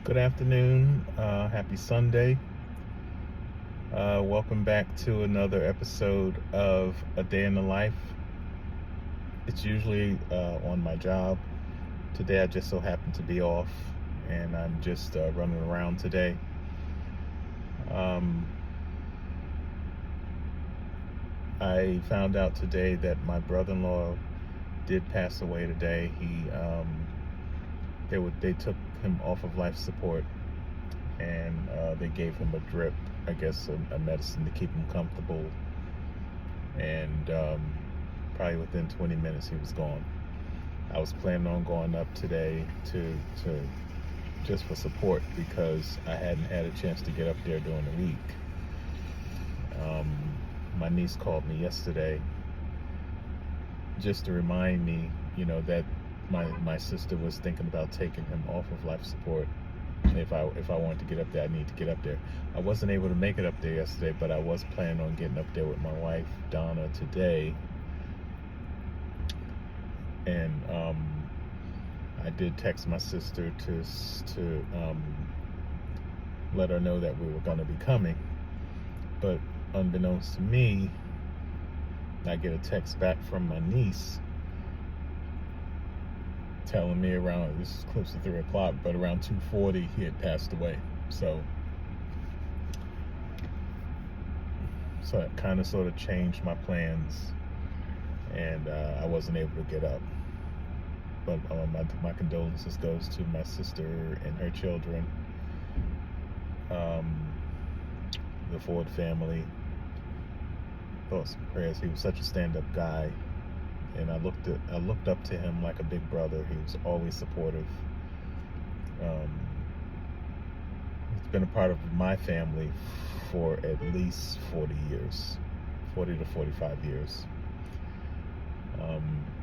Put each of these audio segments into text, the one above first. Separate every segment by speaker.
Speaker 1: Good afternoon. Happy Sunday. Welcome back to another episode of A Day in the Life. It's usually on my job. Today I just so happen to be off and I'm just running around today. Um, I found out today that my brother-in-law did pass away today. They took him off of life support and they gave him a drip, I guess a medicine to keep him comfortable, and probably within 20 minutes he was gone. I was planning on going up today to just for support because I hadn't had a chance to get up there during the week. My niece called me yesterday just to remind me, that my sister was thinking about taking him off of life support. If I wanted to get up there, I need to get up there. I wasn't able to make it up there yesterday, but I was planning on getting up there with my wife Donna today, and I did text my sister to let her know that we were going to be coming. But unbeknownst to me, I get a text back from my niece telling me this is close to 3 o'clock, but around 2:40 he had passed away. So it kind of sort of changed my plans, and I wasn't able to get up. But my condolences goes to my sister and her children, the Ford family. Thoughts and prayers. He was such a stand-up guy, and I looked up to him like a big brother. He was always supportive. He's been a part of my family for at least 40 years, 40 to 45 years.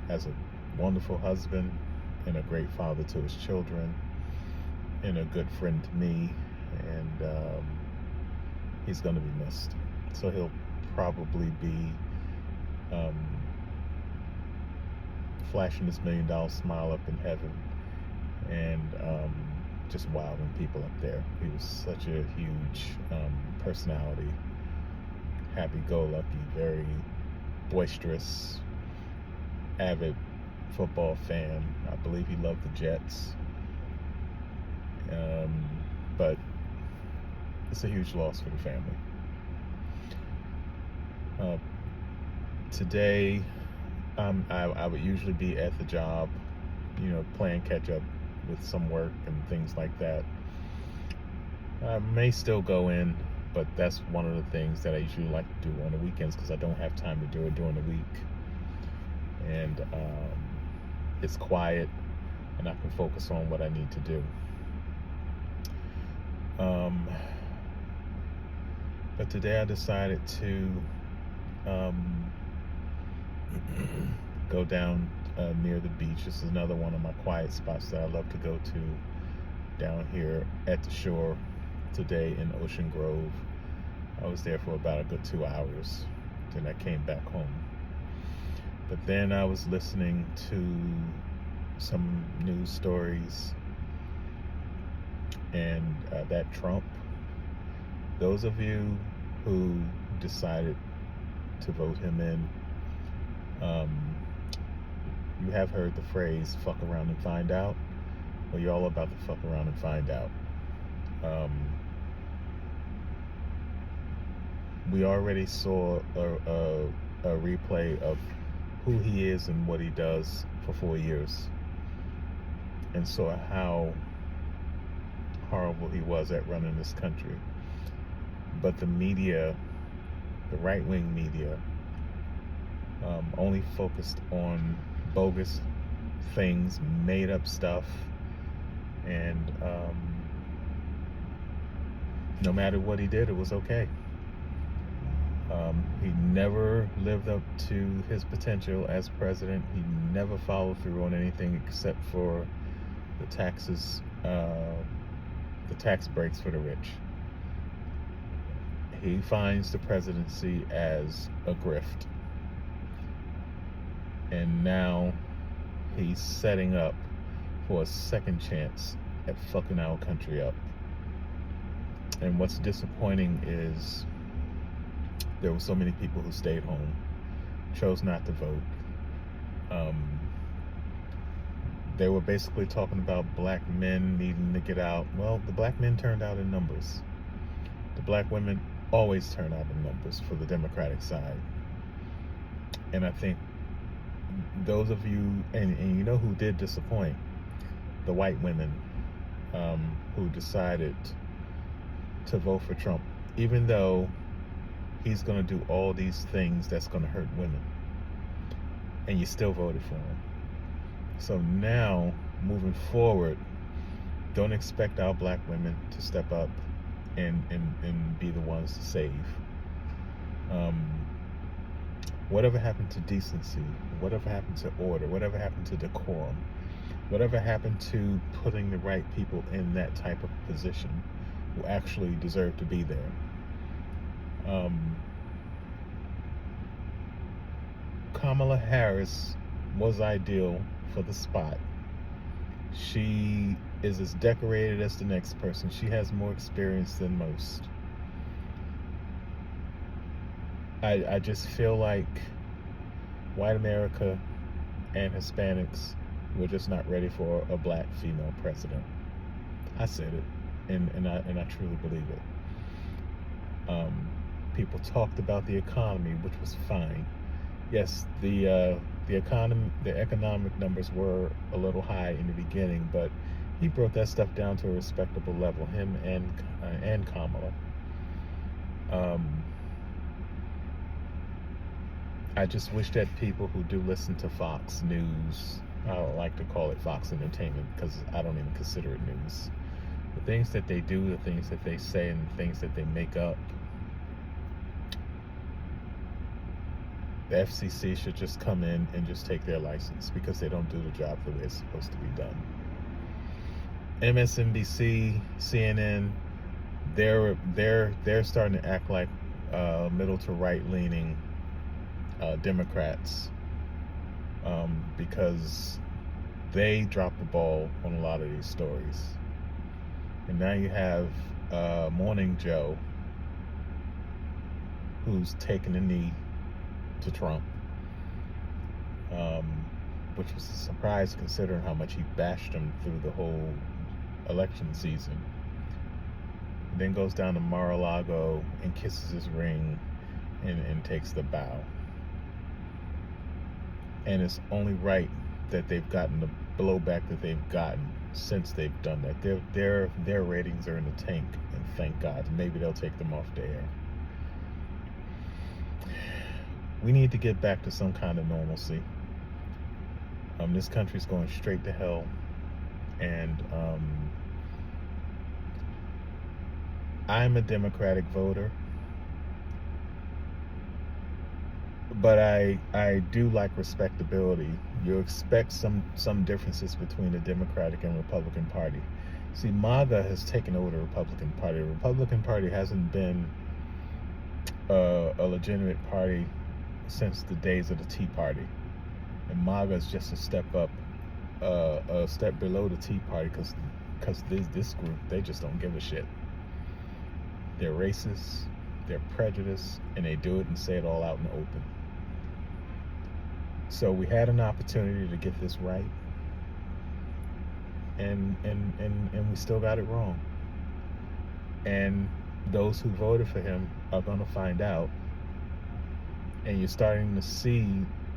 Speaker 1: As a wonderful husband and a great father to his children and a good friend to me, and he's going to be missed. So he'll probably be flashing his $1 million smile up in heaven, and just wowing people up there. He was such a huge personality, happy-go-lucky, very boisterous, avid football fan. I believe he loved the Jets, but it's a huge loss for the family. Today, I would usually be at the job, playing catch up with some work and things like that. I may still go in, but that's one of the things that I usually like to do on the weekends because I don't have time to do it during the week. And it's quiet, and I can focus on what I need to do. But today I decided to go down near the beach. This is another one of my quiet spots that I love to go to down here at the shore. Today in Ocean Grove, I was there for about a good 2 hours. Then I came back home. But then I was listening to some news stories, and that Trump, those of you who decided to vote him in, you have heard the phrase fuck around and find out. Well, you're all about to fuck around and find out. We already saw a replay of who he is and what he does for 4 years, and saw how horrible he was at running this country. But the media, the right-wing media, only focused on bogus things, made up stuff, and no matter what he did, it was okay. He never lived up to his potential as president. He never followed through on anything except for the taxes, the tax breaks for the rich. He finds the presidency as a grift. And now he's setting up for a second chance at fucking our country up. And what's disappointing is there were so many people who stayed home, chose not to vote. They were basically talking about black men needing to get out. Well, the black men turned out in numbers. The black women always turn out in numbers for the Democratic side. And I think those of you, and you know who did disappoint? The white women who decided to vote for Trump, even though he's going to do all these things that's going to hurt women. And you still voted for him. So now, moving forward, don't expect our black women to step up and be the ones to save. Whatever happened to decency, whatever happened to order, whatever happened to decorum, whatever happened to putting the right people in that type of position who actually deserve to be there. Kamala Harris was ideal for the spot. She is as decorated as the next person. She has more experience than most. I just feel like white America and Hispanics were just not ready for a black female president. I said it, and I truly believe it. People talked about the economy, which was fine. Yes, the economic numbers were a little high in the beginning, but he brought that stuff down to a respectable level. Him and Kamala. I just wish that people who do listen to Fox News, I don't like to call it Fox Entertainment because I don't even consider it news. The things that they do, the things that they say, and the things that they make up. The FCC should just come in and just take their license because they don't do the job the way it's supposed to be done. MSNBC, CNN, they're starting to act like middle to right leaning Democrats because they dropped the ball on a lot of these stories. And now you have Morning Joe, who's taken a knee to Trump, which was a surprise considering how much he bashed him through the whole election season. Then goes down to Mar-a-Lago and kisses his ring and takes the bow. And it's only right that they've gotten the blowback that they've gotten since they've done that. Their ratings are in the tank, and thank God. Maybe they'll take them off the air. We need to get back to some kind of normalcy. This country's going straight to hell, and I'm a Democratic voter, but I do like respectability. You expect some differences between the Democratic and Republican Party. See, MAGA has taken over the Republican Party. The Republican Party hasn't been a legitimate party since the days of the Tea Party, and MAGA is just a step up, a step below the Tea Party because this group, they just don't give a shit. They're racist, they're prejudiced, and they do it and say it all out in the open. So we had an opportunity to get this right, and we still got it wrong. And those who voted for him are going to find out. And you're starting to see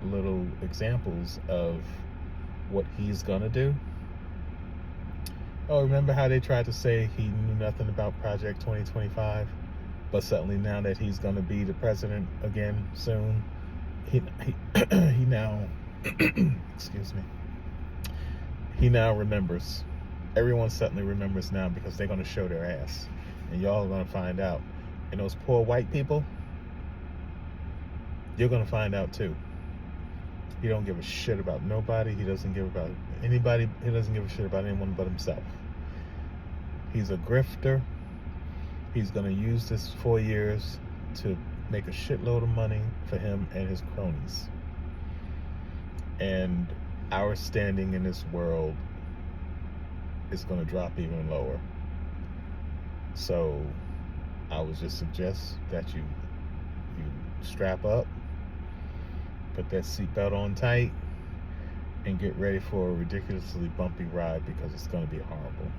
Speaker 1: little examples of what he's going to do. Oh, remember how they tried to say he knew nothing about Project 2025? But suddenly now that he's going to be the president again soon, he now, excuse me, he now remembers. Everyone suddenly remembers now because they're going to show their ass. And y'all are going to find out. And those poor white people, you're going to find out too. He don't give a shit about nobody. He doesn't give about anybody. He doesn't give a shit about anyone but himself. He's a grifter. He's going to use this 4 years to make a shitload of money for him and his cronies. And our standing in this world it's going to drop even lower. So I would just suggest that you strap up, put that seatbelt on tight, and get ready for a ridiculously bumpy ride, because it's going to be horrible.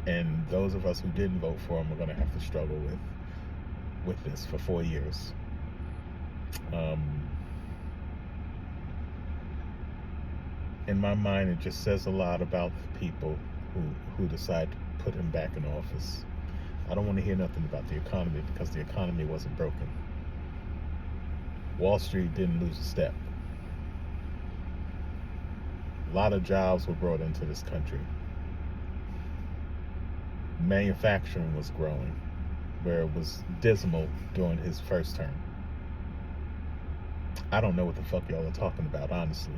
Speaker 1: And those of us who didn't vote for him are going to have to struggle with this for 4 years. In my mind, it just says a lot about the people who decide to put him back in office. I don't want to hear nothing about the economy, because the economy wasn't broken. Wall Street didn't lose a step. A lot of jobs were brought into this country. Manufacturing was growing, where it was dismal during his first term. I don't know what the fuck y'all are talking about, honestly.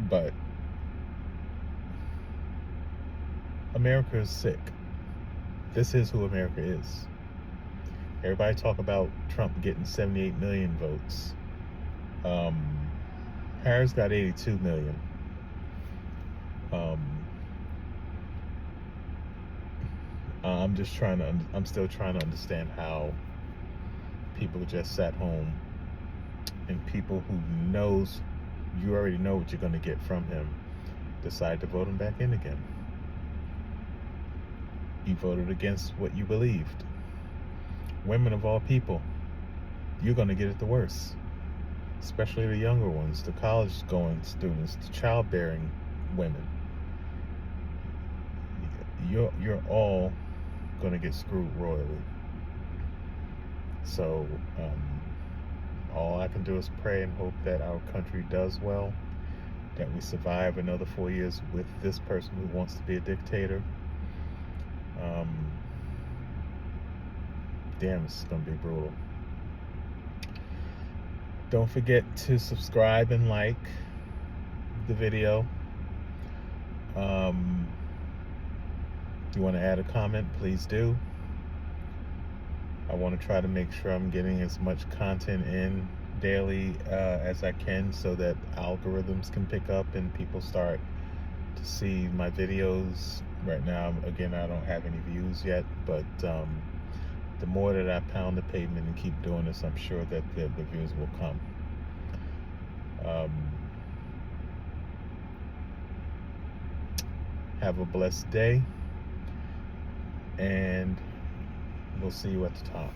Speaker 1: But America is sick. This is who America is. Everybody talk about Trump getting 78 million votes. Harris got 82 million. I'm still trying to understand how people just sat home, and people who knows you already know what you're going to get from him decide to vote him back in again. You voted against what you believed. Women of all people, you're going to get it the worst. Especially the younger ones, the college-going students, the childbearing women. You're all going to get screwed royally. So all I can do is pray and hope that our country does well, that we survive another 4 years with this person who wants to be a dictator. Damn, this is going to be brutal. Don't forget to subscribe and like the video. If you want to add a comment, please do. I want to try to make sure I'm getting as much content in daily as I can, so that algorithms can pick up and people start to see my videos. Right now, again, I don't have any views yet, but the more that I pound the pavement and keep doing this, I'm sure that the views will come. Have a blessed day, and we'll see you at the top.